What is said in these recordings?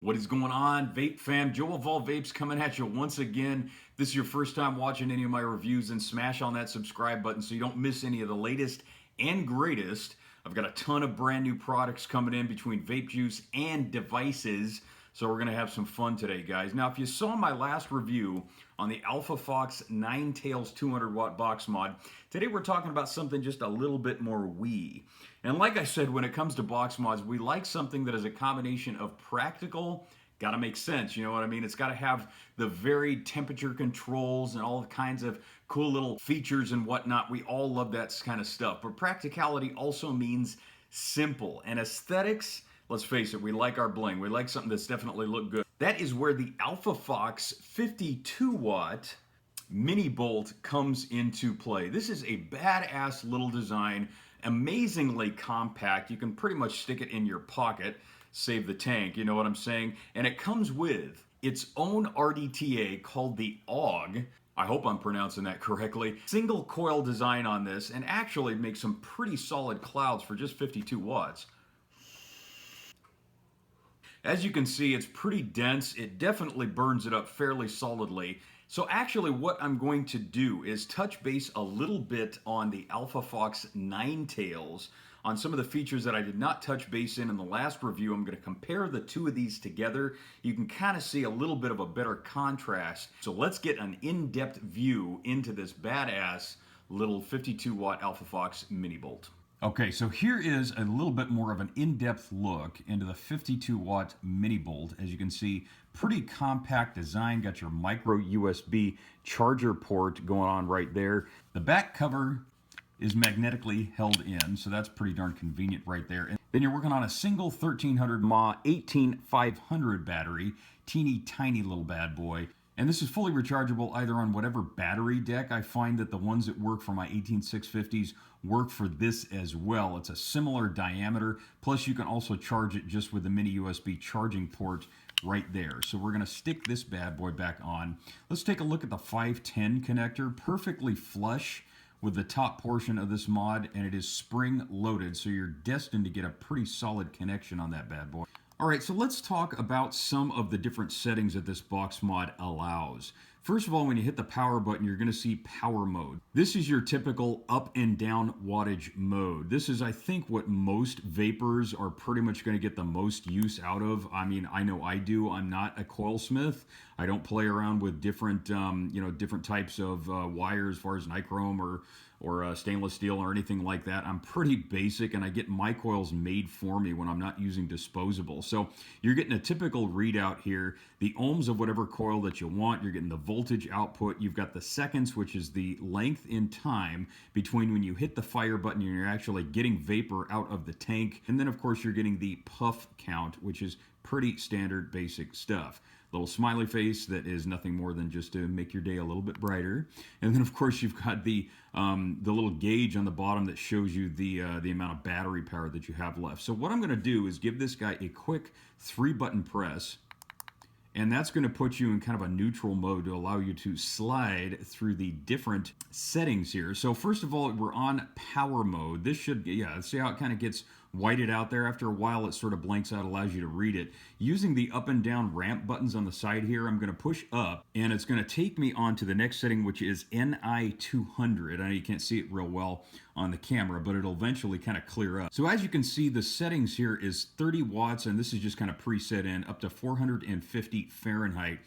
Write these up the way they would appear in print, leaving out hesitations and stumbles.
What is going on, Vape fam? Joe of All Vapes coming at you once again. If this is your first time watching any of my reviews, then smash on that subscribe button so you don't miss any of the latest and greatest. I've got a ton of brand new products coming in between vape juice and devices, so we're going to have some fun today, guys. Now, if you saw my last review on the Alpha Fox Ninetails 200 watt box mod, today we're talking about something just a little bit more wee. And like I said, when it comes to box mods, we like something that is a combination of practical, got to make sense, you know what I mean? It's got to have the varied temperature controls and all kinds of cool little features and whatnot. We all love that kind of stuff. But practicality also means simple. And aesthetics, let's face it, we like our bling. We like something that's definitely look good. That is where the Alpha Fox 52 watt mini bolt comes into play. This is a badass little design, amazingly compact. You can pretty much stick it in your pocket, save the tank, you know what I'm saying? And it comes with its own RDTA called the AUGE. I hope I'm pronouncing that correctly. Single coil design on this, and actually makes some pretty solid clouds for just 52 watts. As you can see, it's pretty dense. It definitely burns it up fairly solidly. So actually what I'm going to do is touch base a little bit on the Alpha Fox Ninetails, on some of the features that I did not touch base in the last review. I'm going to compare the two of these together. You can kind of see a little bit of a better contrast. So let's get an in-depth view into this badass little 52 watt Alpha Fox mini bolt. Okay, so here is a little bit more of an in-depth look into the 52 watt mini bolt. As you can see, pretty compact design. Got your micro USB charger port going on right there. The back cover is magnetically held in, so that's pretty darn convenient right there. And then you're working on a single 1300 mAh 18500 battery, teeny tiny little bad boy. And this is fully rechargeable either on whatever battery deck. I find that the ones that work for my 18650s work for this as well. It's a similar diameter, plus you can also charge it just with the mini USB charging port right there. So we're going to stick this bad boy back on. Let's take a look at the 510 connector. Perfectly flush with the top portion of this mod, and it is spring loaded, so you're destined to get a pretty solid connection on that bad boy. Alright, so let's talk about some of the different settings that this box mod allows. First of all, when you hit the power button, you're going to see power mode. This is your typical up and down wattage mode. This is, I think, what most vapors are pretty much going to get the most use out of. I mean, I know I do. I'm not a coil smith. I don't play around with different, different types of wires as far as nichrome or stainless steel or anything like that. I'm pretty basic, and I get my coils made for me when I'm not using disposable. So you're getting a typical readout here, the ohms of whatever coil that you want. You're getting the voltage output. You've got the seconds, which is the length in time between when you hit the fire button and you're actually getting vapor out of the tank. And then, of course, you're getting the puff count, which is pretty standard basic stuff. Little smiley face that is nothing more than just to make your day a little bit brighter. And then, of course, you've got the little gauge on the bottom that shows you the amount of battery power that you have left. So what I'm going to do is give this guy a quick 3-button press, and that's going to put you in kind of a neutral mode to allow you to slide through the different settings here. So first of all, we're on power mode. This should, see how it kind of gets whited out there. After a while, it sort of blanks out, allows you to read it. Using the up and down ramp buttons on the side here, I'm going to push up, and it's going to take me on to the next setting, which is NI200. I know you can't see it real well on the camera, but it'll eventually kind of clear up. So as you can see, the settings here is 30 watts, and this is just kind of preset in, up to 450 Fahrenheit.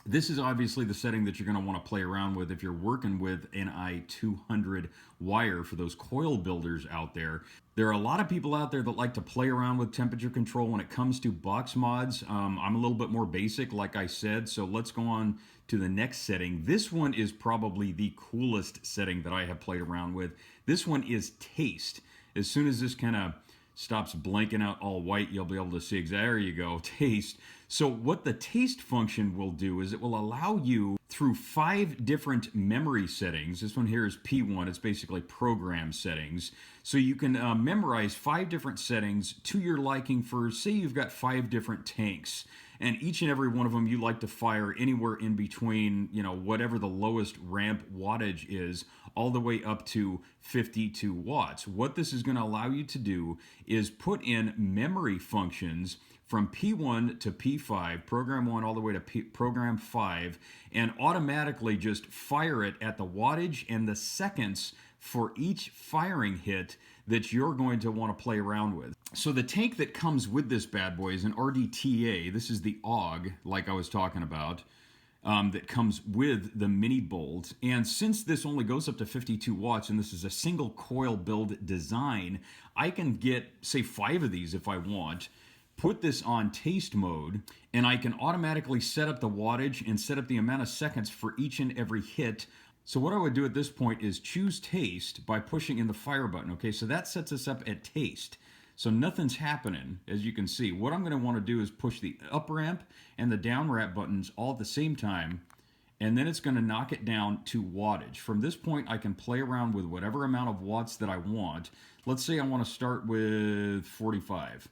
This is obviously the setting that you're going to want to play around with if you're working with NI200 wire for those coil builders out there. There are a lot of people out there that like to play around with temperature control when it comes to box mods. I'm a little bit more basic, like I said, so let's go on to the next setting. This one is probably the coolest setting that I have played around with. This one is taste. As soon as this kind of stops blanking out all white, you'll be able to see exactly, there you go, taste. So what the taste function will do is it will allow you through 5 different memory settings. This one here is P1. It's basically program settings. So you can memorize 5 different settings to your liking for, say you've got 5 different tanks, and each and every one of them you like to fire anywhere in between, whatever the lowest ramp wattage is, all the way up to 52 watts. What this is going to allow you to do is put in memory functions from P1 to P5, program 1 all the way to program 5, and automatically just fire it at the wattage and the seconds for each firing hit that you're going to want to play around with. So the tank that comes with this bad boy is an RDTA. This is the AUGE, like I was talking about, that comes with the mini bolt. And since this only goes up to 52 watts and this is a single coil build design, I can get, say, 5 of these if I want, put this on taste mode, and I can automatically set up the wattage and set up the amount of seconds for each and every hit. So what I would do at this point is choose taste by pushing in the fire button. Okay, so that sets us up at taste. So nothing's happening, as you can see. What I'm going to want to do is push the up ramp and the down ramp buttons all at the same time, and then it's going to knock it down to wattage. From this point, I can play around with whatever amount of watts that I want. Let's say I want to start with 45.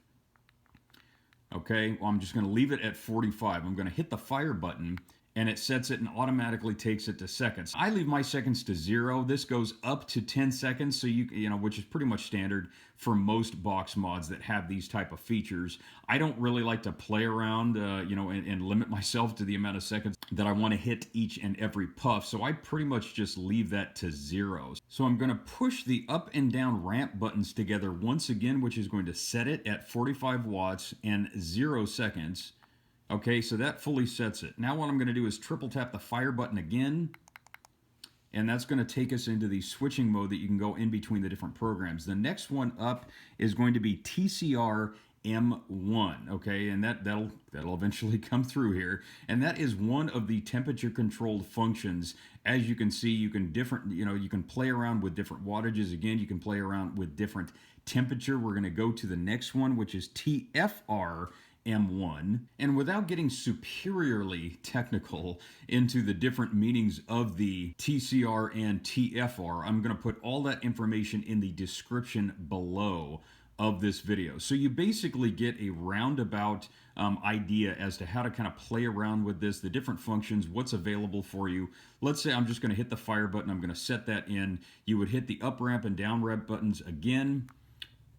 Okay, well, I'm just going to leave it at 45. I'm going to hit the fire button, and it sets it and automatically takes it to seconds. I leave my seconds to 0. This goes up to 10 seconds, so you know, which is pretty much standard for most box mods that have these type of features. I don't really like to play around, you know, and limit myself to the amount of seconds that I want to hit each and every puff, so I pretty much just leave that to 0. So I'm going to push the up and down ramp buttons together once again, which is going to set it at 45 watts and 0 seconds. Okay, so that fully sets it. Now what I'm going to do is triple tap the fire button again, and that's going to take us into the switching mode that you can go in between the different programs. The next one up is going to be TCR M1, okay, and that'll eventually come through here, and that is one of the temperature controlled functions. As you can see, you can you can play around with different wattages. Again, you can play around with different temperature. We're going to go to the next one, which is TFR M1, and without getting superiorly technical into the different meanings of the TCR and TFR, I'm going to put all that information in the description below of this video. So you basically get a roundabout idea as to how to kind of play around with this, the different functions, what's available for you. Let's say I'm just going to hit the fire button. I'm going to set that in. You would hit the up ramp and down ramp buttons again.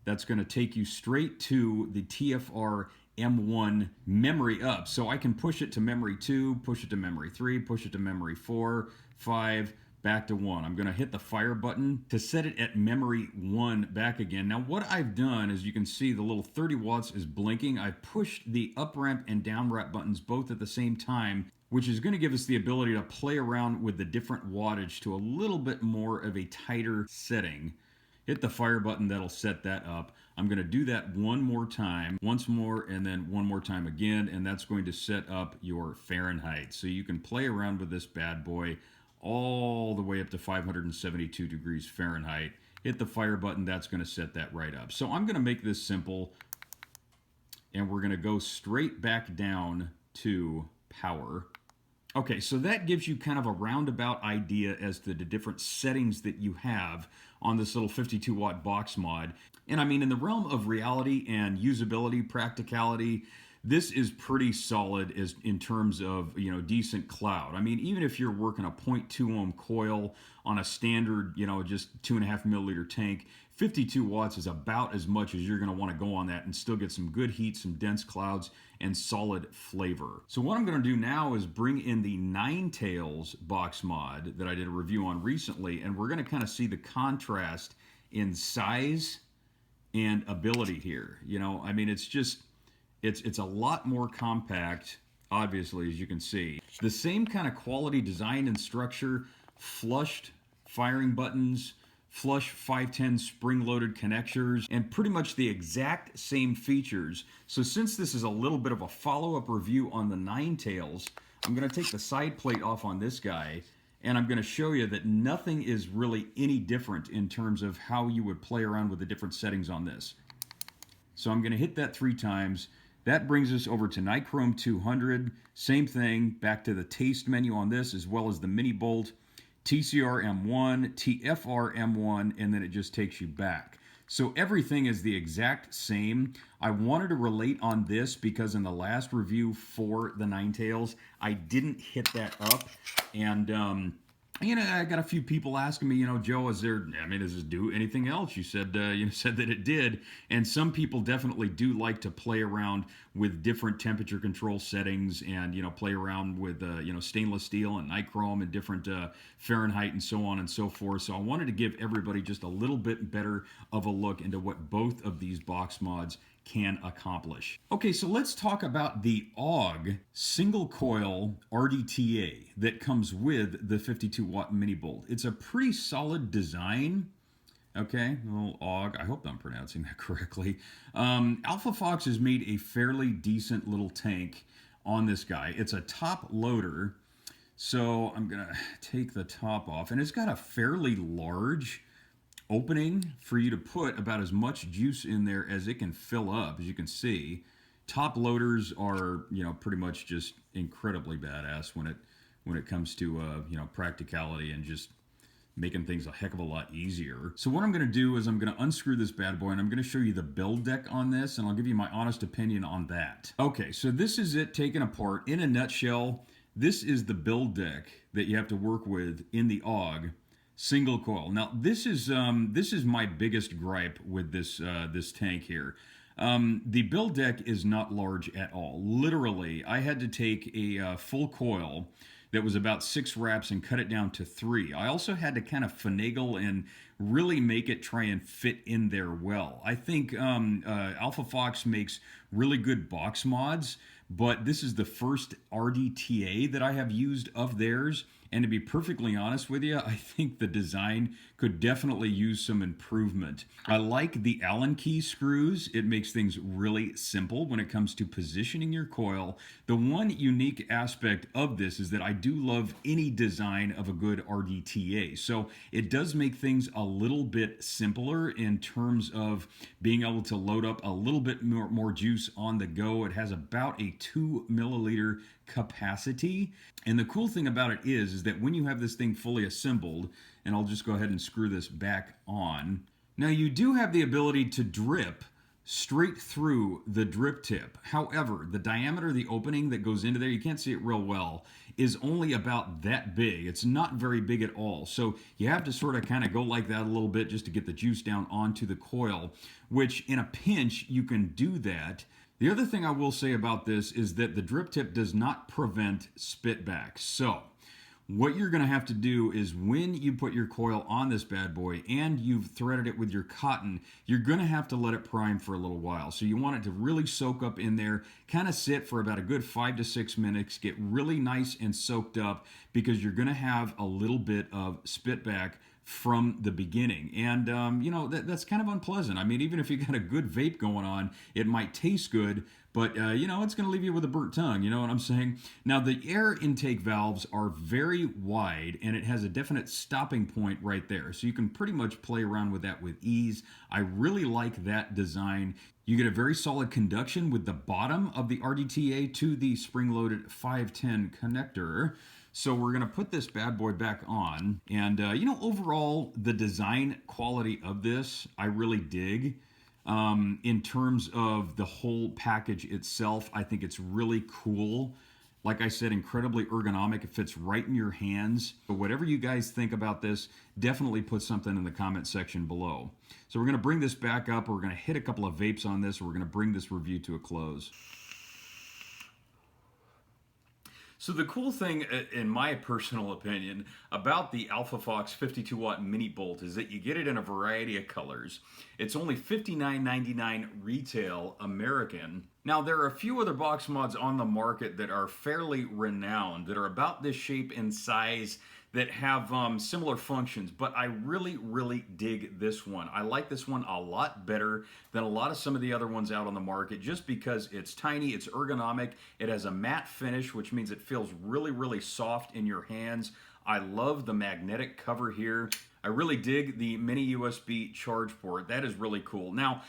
That's going to take you straight to the TFR M1 memory up. So I can push it to memory 2, push it to memory 3, push it to memory 4, 5, back to 1. I'm going to hit the fire button to set it at memory 1 back again. Now what I've done, as you can see, the little 30 watts is blinking. I've pushed the up ramp and down ramp buttons both at the same time, which is going to give us the ability to play around with the different wattage to a little bit more of a tighter setting. Hit the fire button, that'll set that up. I'm going to do that one more time, once more, and then one more time again, and that's going to set up your Fahrenheit. So you can play around with this bad boy all the way up to 572 degrees Fahrenheit. Hit the fire button, that's going to set that right up. So I'm going to make this simple, and we're going to go straight back down to power. Okay, so that gives you kind of a roundabout idea as to the different settings that you have on this little 52 watt box mod. And I mean, in the realm of reality and usability, practicality, this is pretty solid as in terms of, you know, decent cloud. I mean, even if you're working a 0.2 ohm coil on a standard, you know, just 2.5 milliliter tank, 52 watts is about as much as you're going to want to go on that and still get some good heat, some dense clouds, and solid flavor. So what I'm going to do now is bring in the Ninetails box mod that I did a review on recently, and we're going to kind of see the contrast in size and ability here. You know, I mean, it's just, it's a lot more compact, obviously, as you can see. The same kind of quality design and structure, flushed firing buttons, flush 510 spring-loaded connectors, and pretty much the exact same features. So since this is a little bit of a follow-up review on the Ninetails, I'm going to take the side plate off on this guy, and I'm going to show you that nothing is really any different in terms of how you would play around with the different settings on this. So I'm going to hit that 3 times. That brings us over to Nichrome 200. Same thing, back to the taste menu on this, as well as the mini bolt. TCR M1, TFR M1, and then it just takes you back. So everything is the exact same. I wanted to relate on this because in the last review for the Ninetails, I didn't hit that up, and I got a few people asking me, Joe, does this do anything else? You said, said that it did. And some people definitely do like to play around with different temperature control settings and, play around with, stainless steel and nichrome and different Fahrenheit and so on and so forth. So I wanted to give everybody just a little bit better of a look into what both of these box mods can accomplish. Okay, so let's talk about the AUGE single coil RDTA that comes with the 52 watt mini bolt. It's a pretty solid design. Okay, little AUGE. I hope I'm pronouncing that correctly. Alpha Fox has made a fairly decent little tank on this guy. It's a top loader, so I'm gonna take the top off, and it's got a fairly large opening for you to put about as much juice in there as it can fill up. As you can see, top loaders are, pretty much just incredibly badass when it comes to practicality and just making things a heck of a lot easier. So what I'm going to do is I'm going to unscrew this bad boy, and I'm going to show you the build deck on this, and I'll give you my honest opinion on that. Okay, so this is it taken apart. In a nutshell, this is the build deck that you have to work with in the AUGE single coil. Now this is my biggest gripe with this tank here. The build deck is not large at all. Literally, I had to take a full coil that was about 6 wraps and cut it down to 3. I also had to kind of finagle and really make it try and fit in there well. I think Alpha Fox makes really good box mods, but this is the first RDTA that I have used of theirs. And to be perfectly honest with you, I think the design could definitely use some improvement. I like the Allen key screws. It makes things really simple when it comes to positioning your coil. The one unique aspect of this is that I do love any design of a good RDTA. So it does make things a little bit simpler in terms of being able to load up a little bit more juice on the go. It has about a 2 milliliter capacity. And the cool thing about it is that when you have this thing fully assembled, and I'll just go ahead and screw this back on. Now you do have the ability to drip straight through the drip tip. However, the diameter of the opening that goes into there, you can't see it real well, is only about that big. It's not very big at all. So you have to sort of kind of go like that a little bit just to get the juice down onto the coil, which in a pinch you can do that. The other thing I will say about this is that the drip tip does not prevent spitback. So what you're going to have to do is when you put your coil on this bad boy and you've threaded it with your cotton, you're going to have to let it prime for a little while. So you want it to really soak up in there, kind of sit for about a good 5 to 6 minutes, get really nice and soaked up, because you're going to have a little bit of spitback from the beginning. And, that's kind of unpleasant. I mean, even if you got a good vape going on, it might taste good, but, it's going to leave you with a burnt tongue. You know what I'm saying? Now, the air intake valves are very wide, and it has a definite stopping point right there. So you can pretty much play around with that with ease. I really like that design. You get a very solid conduction with the bottom of the RDTA to the spring-loaded 510 connector. So we're going to put this bad boy back on. And, overall, the design quality of this, I really dig. In terms of the whole package itself, I think it's really cool. Like I said, incredibly ergonomic. It fits right in your hands. But whatever you guys think about this, definitely put something in the comment section below. So we're going to bring this back up. We're going to hit a couple of vapes on this. We're going to bring this review to a close. So the cool thing, in my personal opinion, about the Alpha Fox 52 watt mini bolt is that you get it in a variety of colors. It's only $59.99 retail American. Now there are a few other box mods on the market that are fairly renowned, that are about this shape and size, that have similar functions, but I really, really dig this one. I like this one a lot better than a lot of some of the other ones out on the market, just because it's tiny, it's ergonomic, it has a matte finish, which means it feels really, really soft in your hands. I love the magnetic cover here. I really dig the mini USB charge port. That is really cool. Now,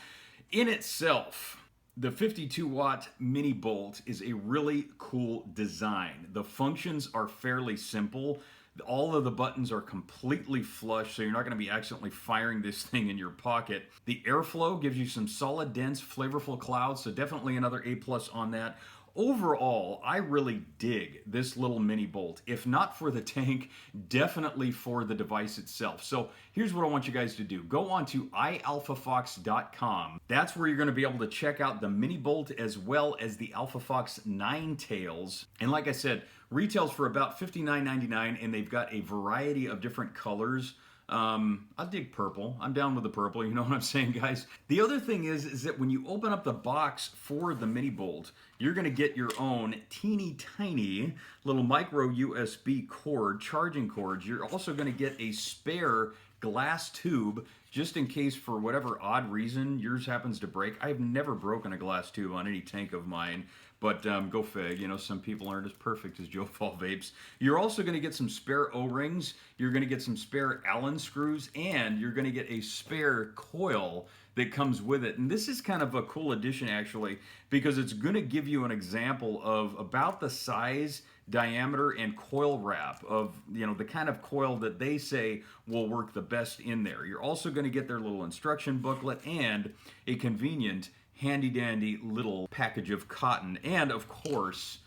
in itself, the 52 watt mini bolt is a really cool design. The functions are fairly simple. All of the buttons are completely flush, so you're not going to be accidentally firing this thing in your pocket. The airflow gives you some solid, dense, flavorful clouds, so definitely another A+ on that. overall, I really dig this little mini bolt. If not for the tank, definitely for the device itself. So here's what I want you guys to do. Go on to ialphafox.com. That's where you're going to be able to check out the mini bolt as well as the AlphaFox Ninetails. And like I said, retails for about $59.99, and they've got a variety of different colors. I dig purple. I'm down with the purple. You know what I'm saying, guys? The other thing is that when you open up the box for the mini bolt, you're going to get your own teeny tiny little micro USB cord, charging cords. You're also going to get a spare glass tube just in case for whatever odd reason yours happens to break. I've never broken a glass tube on any tank of mine, but go fig, you know, some people aren't as perfect as Joe of All Vapes. You're also going to get some spare O-rings, you're going to get some spare Allen screws, and you're going to get a spare coil that comes with it. And this is kind of a cool addition actually, because it's going to give you an example of about the size, diameter, and coil wrap of, you know, the kind of coil that they say will work the best in there. You're also going to get their little instruction booklet and a convenient handy dandy little package of cotton, and of course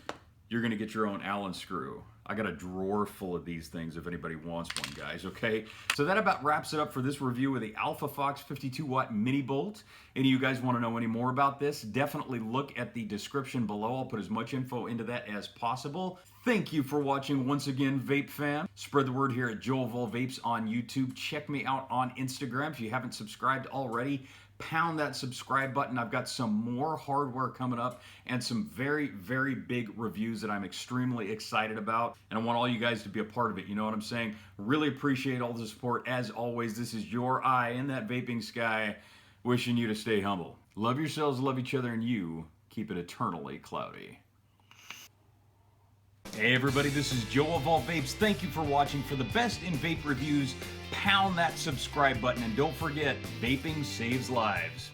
you're going to get your own Allen screw. I got a drawer full of these things if anybody wants one, guys, okay? So that about wraps it up for this review of the AlphaFox 52-watt mini bolt. Any of you guys want to know any more about this, definitely look at the description below. I'll put as much info into that as possible. Thank you for watching once again, Vape fam. Spread the word here at Joe of All Vapes on YouTube. Check me out on Instagram. If you haven't subscribed already, pound that subscribe button. I've got some more hardware coming up and some very, very big reviews that I'm extremely excited about. And I want all you guys to be a part of it. You know what I'm saying? Really appreciate all the support. As always, this is your eye in that vaping sky, wishing you to stay humble. Love yourselves, love each other, and you keep it eternally cloudy. Hey everybody, this is Joe of All Vapes. Thank you for watching. For the best in vape reviews, pound that subscribe button, and don't forget, vaping saves lives.